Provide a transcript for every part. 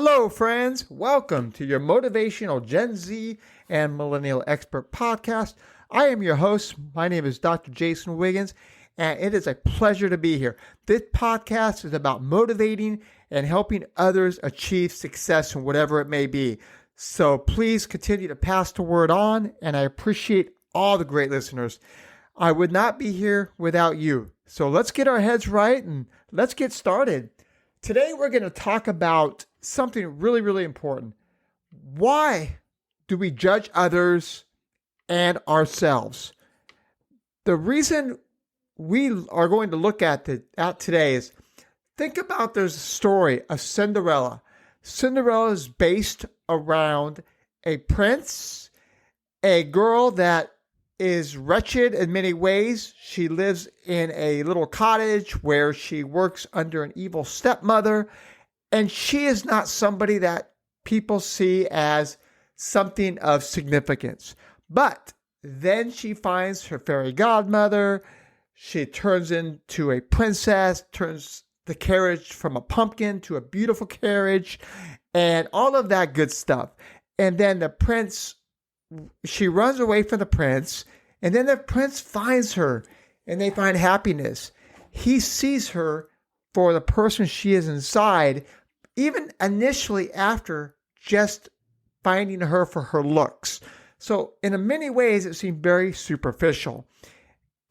Hello, friends. Welcome to your motivational Gen Z and Millennial Expert podcast. I am your host. My name is Dr. Jason Wiggins, and it is a pleasure to be here. This podcast is about motivating and helping others achieve success in whatever it may be. So please continue to pass the word on, and I appreciate all the great listeners. I would not be here without you. So let's get our heads right and let's get started. Today, we're going to talk about something really, really important. Why do we judge others and ourselves? The reason we are going to look at today is, think about there's a story of Cinderella. Cinderella is based around a prince, a girl that is wretched in many ways. She lives in a little cottage where she works under an evil stepmother, and she is not somebody that people see as something of significance. But then she finds her fairy godmother. She turns into a princess, turns the carriage from a pumpkin to a beautiful carriage, and all of that good stuff. And then the prince, she runs away from the prince, and then the prince finds her, and they find happiness. He sees her for the person she is inside, even initially after just finding her for her looks. So in many ways, it seemed very superficial.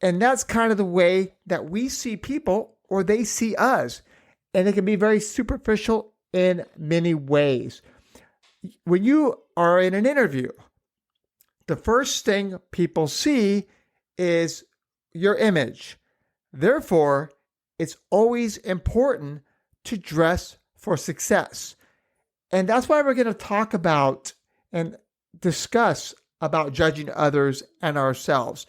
And that's kind of the way that we see people, or they see us. And it can be very superficial in many ways. When you are in an interview, the first thing people see is your image. Therefore, it's always important to dress for success. And that's why we're going to talk about and discuss about judging others and ourselves.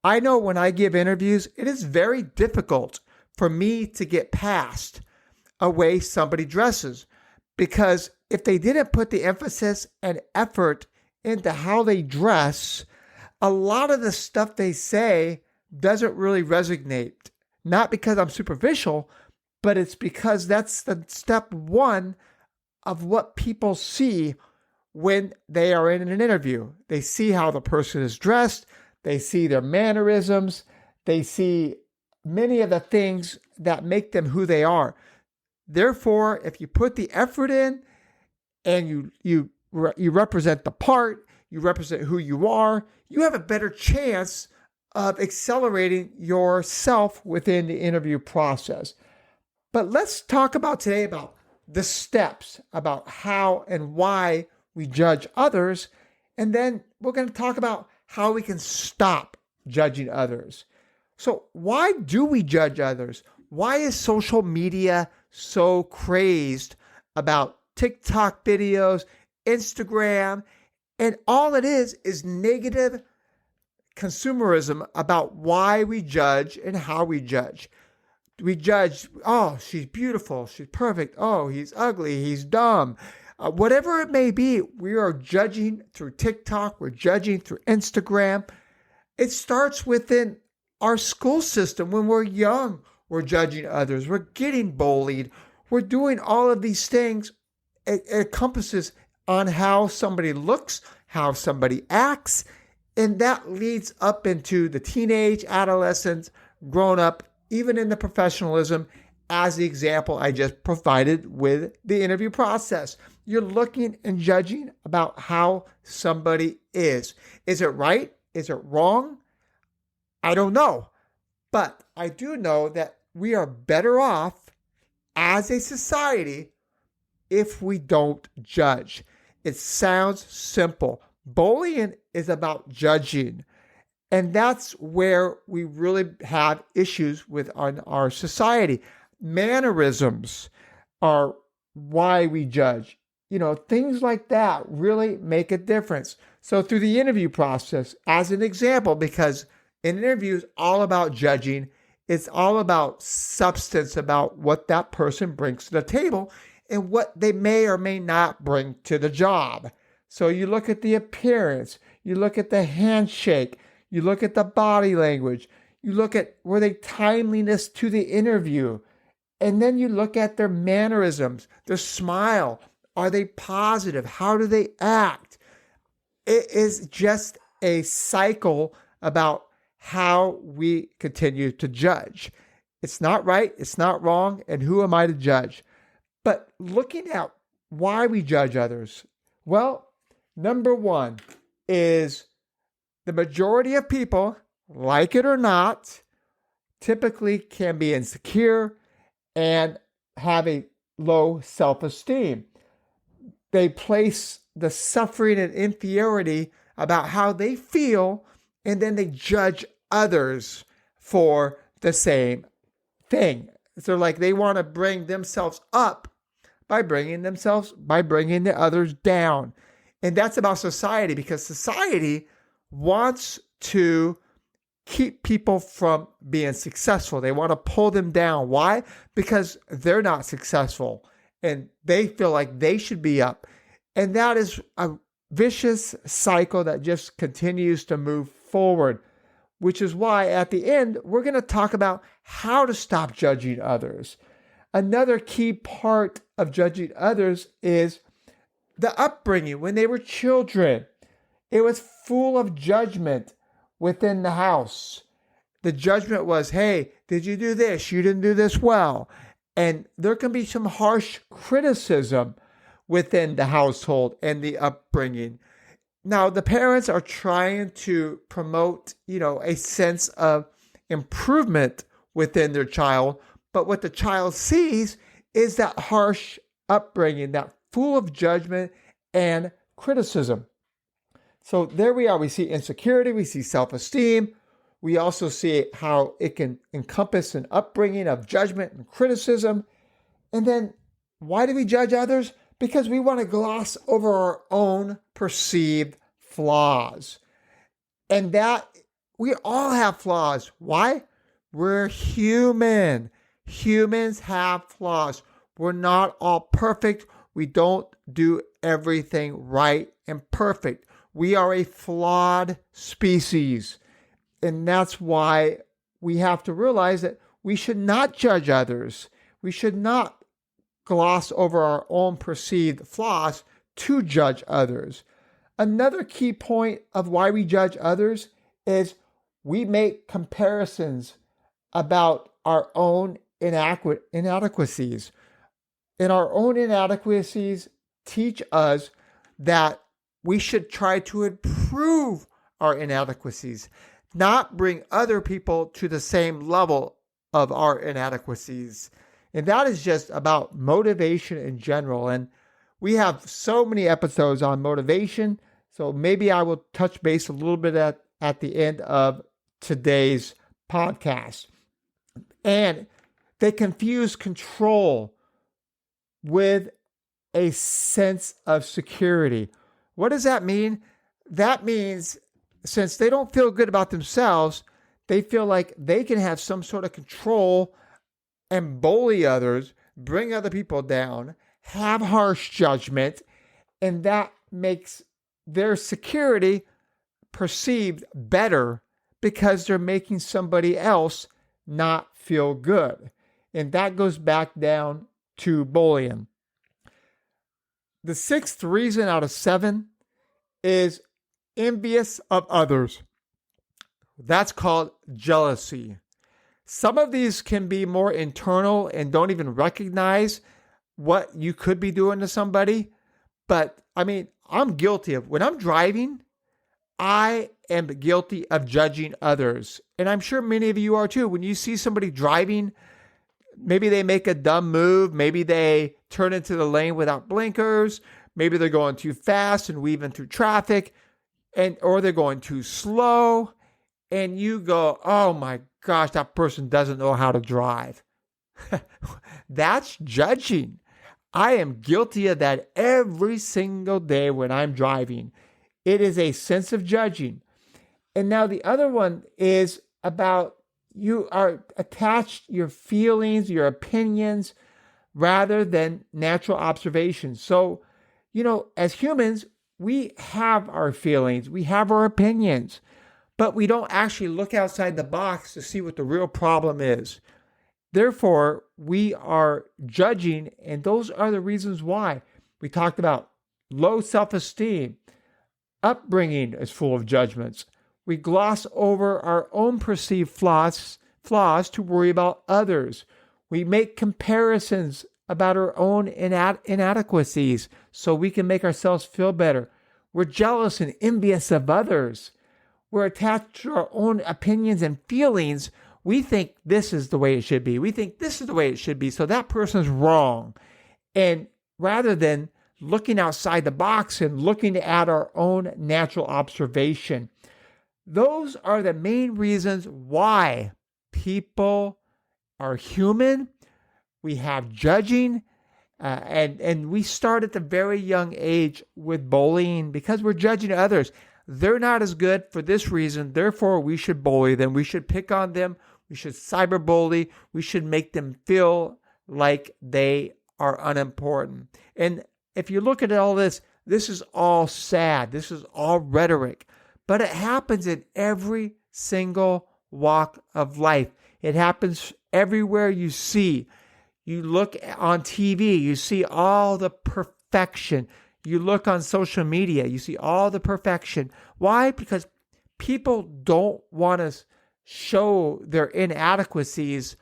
I know when I give interviews, it is very difficult for me to get past a way somebody dresses, because if they didn't put the emphasis and effort into how they dress, a lot of the stuff they say doesn't really resonate. Not because I'm superficial, but it's because that's the step one of what people see when they are in an interview. They see how the person is dressed, they see their mannerisms, they see many of the things that make them who they are. Therefore, if you put the effort in and you represent the part, you represent who you are, you have a better chance of accelerating yourself within the interview process. But let's talk about today about the steps, about how and why we judge others. And then we're going to talk about how we can stop judging others. So why do we judge others? Why is social media so crazed about TikTok videos, Instagram, and all it is negative consumerism about why we judge and how we judge. We judge, oh, she's beautiful, she's perfect, oh, he's ugly, he's dumb. Whatever it may be, we are judging through TikTok, we're judging through Instagram. It starts within our school system. When we're young, we're judging others, we're getting bullied, we're doing all of these things. It encompasses on how somebody looks, how somebody acts, and that leads up into the teenage, adolescence, grown up, even in the professionalism, as the example I just provided with the interview process. You're looking and judging about how somebody is. Is it right? Is it wrong? I don't know. But I do know that we are better off as a society if we don't judge. It sounds simple. Bullying is about judging. And that's where we really have issues with our society. Mannerisms are why we judge. Things like that really make a difference. So through the interview process, as an example, because an interview is all about judging, it's all about substance, about what that person brings to the table and what they may or may not bring to the job. So you look at the appearance, you look at the handshake, you look at the body language, you look at were they timeliness to the interview, and then you look at their mannerisms, their smile, Are they positive? How do they act? It is just a cycle about how we continue to judge. It's not right, it's not wrong, and who am I to judge? But looking at why we judge others, well, number one is the majority of people, like it or not, typically can be insecure and have a low self-esteem. They place the suffering and inferiority about how they feel, and then they judge others for the same thing. So like they want to bring themselves up by bringing the others down. And that's about society, because society wants to keep people from being successful. They want to pull them down. Why? Because they're not successful and they feel like they should be up. And that is a vicious cycle that just continues to move forward, which is why at the end, we're going to talk about how to stop judging others. Another key part of judging others is the upbringing. When they were children, it was full of judgment within the house. The judgment was, hey, did you do this? You didn't do this well. And there can be some harsh criticism within the household and the upbringing. Now, the parents are trying to promote, a sense of improvement within their child. But what the child sees is that harsh upbringing, that full of judgment and criticism. So there we are. We see insecurity. We see self-esteem. We also see how it can encompass an upbringing of judgment and criticism. And then why do we judge others? Because we want to gloss over our own perceived flaws. And that we all have flaws. Why? We're human. Humans have flaws. We're not all perfect. We don't do everything right and perfect. We are a flawed species. And that's why we have to realize that we should not judge others. We should not gloss over our own perceived flaws to judge others. Another key point of why we judge others is we make comparisons about our own inadequacies. And our own inadequacies teach us that we should try to improve our inadequacies, not bring other people to the same level of our inadequacies. And that is just about motivation in general. And we have so many episodes on motivation. So maybe I will touch base a little bit at the end of today's podcast. And they confuse control with a sense of security. What does that mean? That means since they don't feel good about themselves, they feel like they can have some sort of control and bully others, bring other people down, have harsh judgment, and that makes their security perceived better because they're making somebody else not feel good. And that goes back down to bullying. The sixth reason out of 7 is envious of others. That's called jealousy. Some of these can be more internal and don't even recognize what you could be doing to somebody. But I'm guilty of, when I'm driving, I am guilty of judging others. And I'm sure many of you are too. When you see somebody driving, maybe they make a dumb move. Maybe they turn into the lane without blinkers. Maybe they're going too fast and weaving through traffic, or they're going too slow. And you go, oh my gosh, that person doesn't know how to drive. That's judging. I am guilty of that every single day when I'm driving. It is a sense of judging. And now the other one is about you are attached your feelings, your opinions, rather than natural observations. So, as humans, we have our feelings, we have our opinions, but we don't actually look outside the box to see what the real problem is. Therefore, we are judging, and those are the reasons why. We talked about low self-esteem. Upbringing is full of judgments. We gloss over our own perceived flaws to worry about others. We make comparisons about our own inadequacies so we can make ourselves feel better. We're jealous and envious of others. We're attached to our own opinions and feelings. We think this is the way it should be. We think this is the way it should be, so that person's wrong. And rather than looking outside the box and looking at our own natural observation, those are the main reasons why people are human. We have judging, and we start at the very young age with bullying because we're judging others. They're not as good for this reason, therefore we should bully them. We should pick on them. We should cyberbully. We should make them feel like they are unimportant. And if you look at all this, this is all sad. This is all rhetoric. But it happens in every single walk of life. It happens everywhere you see. You look on TV, you see all the perfection. You look on social media, you see all the perfection. Why? Because people don't want to show their inadequacies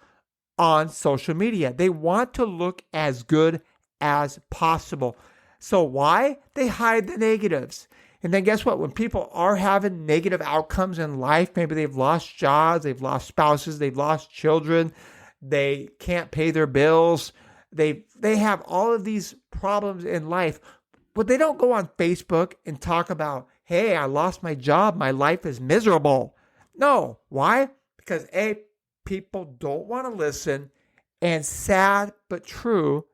on social media. They want to look as good as possible. So why? They hide the negatives. And then guess what? When people are having negative outcomes in life, maybe they've lost jobs, they've lost spouses, they've lost children, they can't pay their bills, they have all of these problems in life, but they don't go on Facebook and talk about, hey, I lost my job, my life is miserable. No. Why? Because A, people don't want to listen, and sad but true,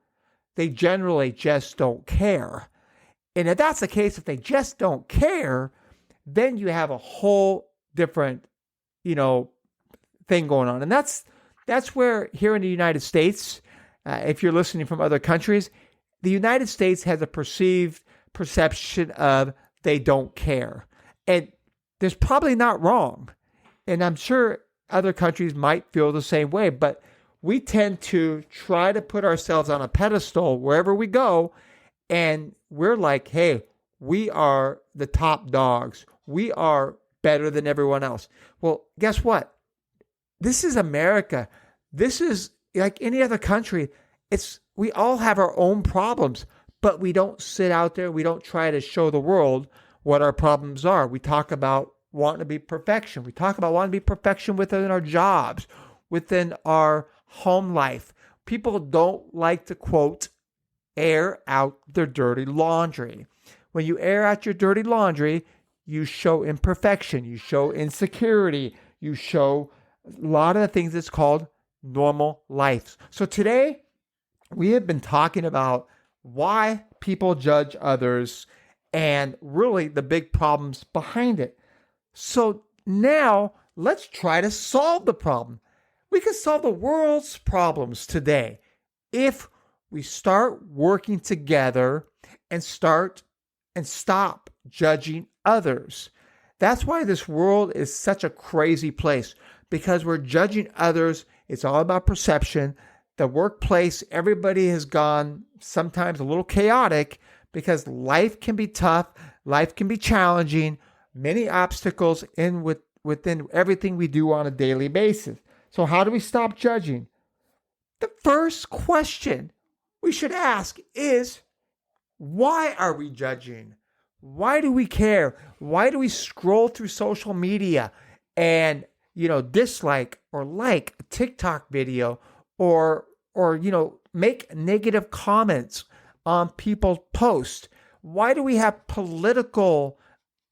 they generally just don't care. And if that's the case, if they just don't care, then you have a whole different, thing going on. And that's where here in the United States, if you're listening from other countries, the United States has a perception of they don't care. And there's probably not wrong. And I'm sure other countries might feel the same way, but we tend to try to put ourselves on a pedestal wherever we go. And we're like, hey, we are the top dogs. We are better than everyone else. Well, guess what? This is America. This is like any other country. We all have our own problems, but we don't sit out there. We don't try to show the world what our problems are. We talk about wanting to be perfection. We talk about wanting to be perfection within our jobs, within our home life. People don't like to, quote, air out their dirty laundry. When you air out your dirty laundry, you show imperfection, you show insecurity, you show a lot of the things that's called normal life. So today, we have been talking about why people judge others and really the big problems behind it. So now, let's try to solve the problem. We can solve the world's problems today if we start working together and stop judging others. That's why this world is such a crazy place, because we're judging others. It's all about perception. The workplace, everybody has gone sometimes a little chaotic because life can be tough, life can be challenging, many obstacles within everything we do on a daily basis. So how do we stop judging? The first question we should ask is, why are we judging? Why do we care? Why do we scroll through social media and, dislike or like a TikTok video or make negative comments on people's posts? Why do we have political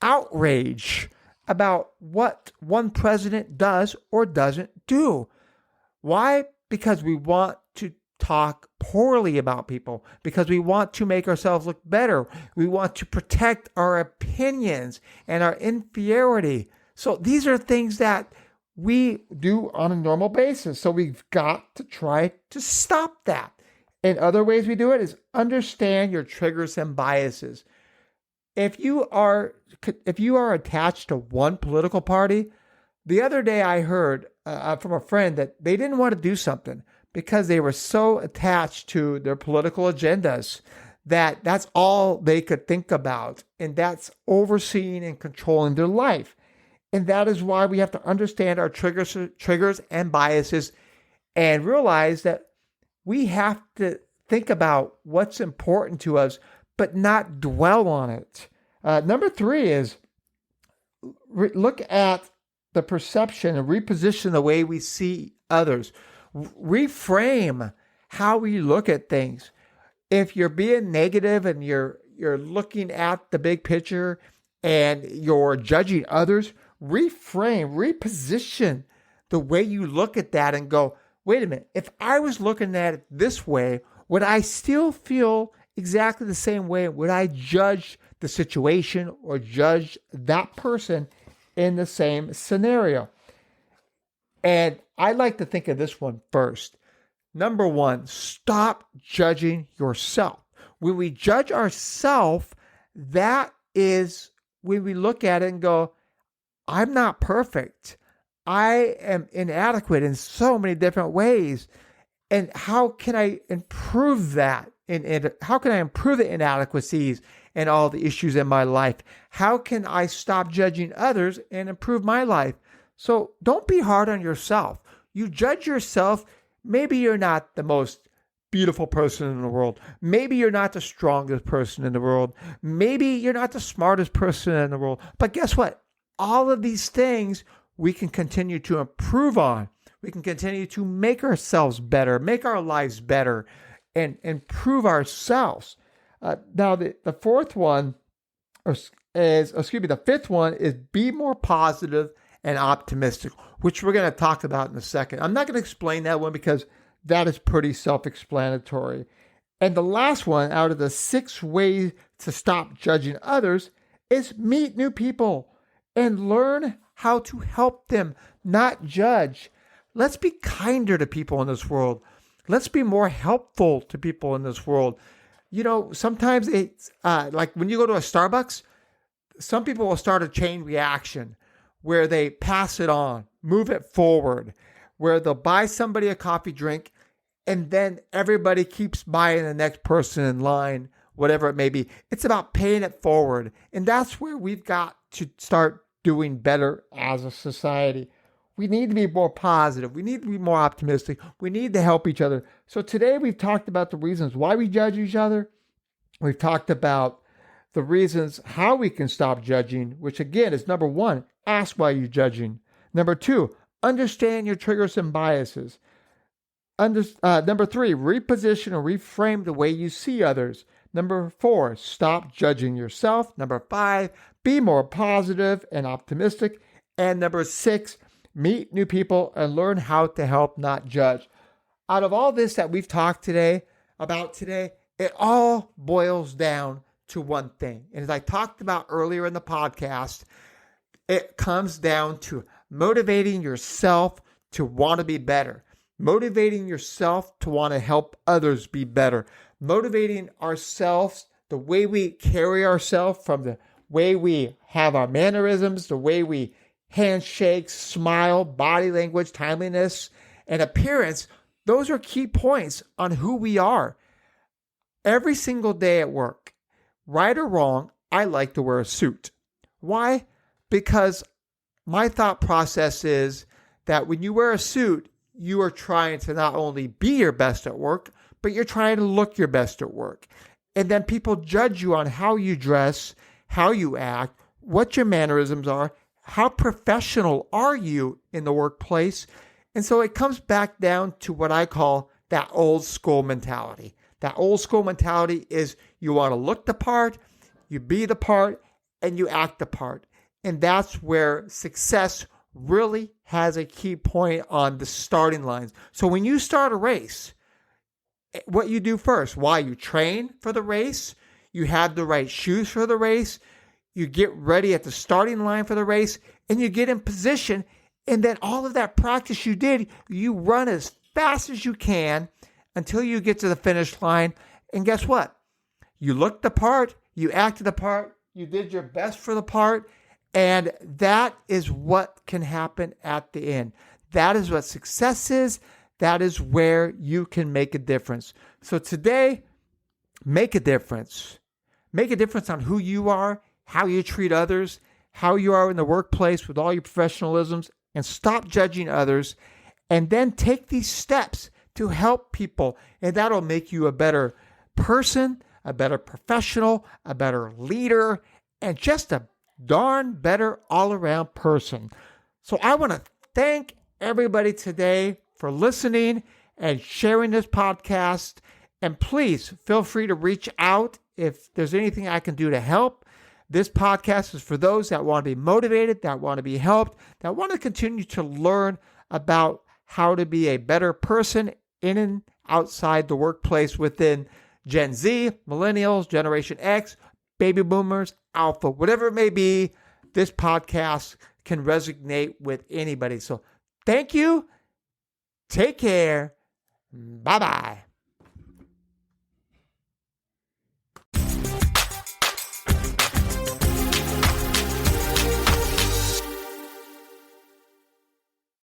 outrage about what one president does or doesn't do? Why? Because we want to talk poorly about people, because we want to make ourselves look better. We want to protect our opinions and our inferiority. So these are things that we do on a normal basis. So we've got to try to stop that. And other ways we do it is understand your triggers and biases. If you are attached to one political party, the other day I heard from a friend that they didn't want to do something because they were so attached to their political agendas that that's all they could think about. And that's overseeing and controlling their life. And that is why we have to understand our triggers and biases and realize that we have to think about what's important to us, but not dwell on it. Number 3 is look at the perception and reposition the way we see others. Reframe how we look at things. If you're being negative and you're looking at the big picture and you're judging others, reframe, reposition the way you look at that and go, wait a minute, if I was looking at it this way, would I still feel exactly the same way? Would I judge the situation or judge that person in the same scenario? And I like to think of this one first. Number 1, stop judging yourself. When we judge ourselves, that is when we look at it and go, I'm not perfect. I am inadequate in so many different ways. And how can I improve that? And how can I improve the inadequacies and all the issues in my life? How can I stop judging others and improve my life? So don't be hard on yourself. You judge yourself. Maybe you're not the most beautiful person in the world. Maybe you're not the strongest person in the world. Maybe you're not the smartest person in the world. But guess what? All of these things we can continue to improve on. We can continue to make ourselves better, make our lives better, and improve ourselves. Now, the fifth one is be more positive and optimistic, which we're going to talk about in a second. I'm not going to explain that one because that is pretty self-explanatory. And the last one out of the 6 ways to stop judging others is meet new people and learn how to help them, not judge. Let's be kinder to people in this world. Let's be more helpful to people in this world. You know, sometimes it's like when you go to a Starbucks, some people will start a chain reaction where they pass it on, move it forward, where they'll buy somebody a coffee drink and then everybody keeps buying the next person in line, whatever it may be. It's about paying it forward. And that's where we've got to start doing better as a society. We need to be more positive. We need to be more optimistic. We need to help each other. So today we've talked about the reasons why we judge each other. We've talked about the reasons how we can stop judging, which again is number 1, ask why you're judging. Number 2, understand your triggers and biases. Number 3, reposition or reframe the way you see others. Number 4, stop judging yourself. Number 5, be more positive and optimistic. And number 6, meet new people and learn how to help, not judge. Out of all this that we've talked about today, it all boils down to one thing. And as I talked about earlier in the podcast, it comes down to motivating yourself to want to be better, motivating yourself to want to help others be better, motivating ourselves, the way we carry ourselves, from the way we have our mannerisms, the way we handshake, smile, body language, timeliness, and appearance. Those are key points on who we are. Every single day at work, right or wrong, I like to wear a suit. Why? Because my thought process is that when you wear a suit, you are trying to not only be your best at work, but you're trying to look your best at work. And then people judge you on how you dress, how you act, what your mannerisms are, how professional are you in the workplace. And so it comes back down to what I call that old school mentality. That old school mentality is you want to look the part, you be the part, and you act the part. And that's where success really has a key point on the starting lines. So when you start a race, what you do first, why you train for the race, you have the right shoes for the race, you get ready at the starting line for the race, and you get in position, and then all of that practice you did, you run as fast as you can until you get to the finish line. And guess what? You looked the part, you acted the part, you did your best for the part, and that is what can happen at the end. That is what success is. That is where you can make a difference. So today, make a difference. Make a difference on who you are, how you treat others, how you are in the workplace with all your professionalisms, and stop judging others. And then take these steps to help people. And that'll make you a better person, a better professional, a better leader, and just a darn better all-around person. So I want to thank everybody today for listening and sharing this podcast. And please feel free to reach out if there's anything I can do to help. This podcast is for those that want to be motivated, that want to be helped, that want to continue to learn about how to be a better person in and outside the workplace within Gen Z, Millennials, Generation X, Baby Boomers, Alpha, whatever it may be. This podcast can resonate with anybody. So thank you. Take care. Bye-bye.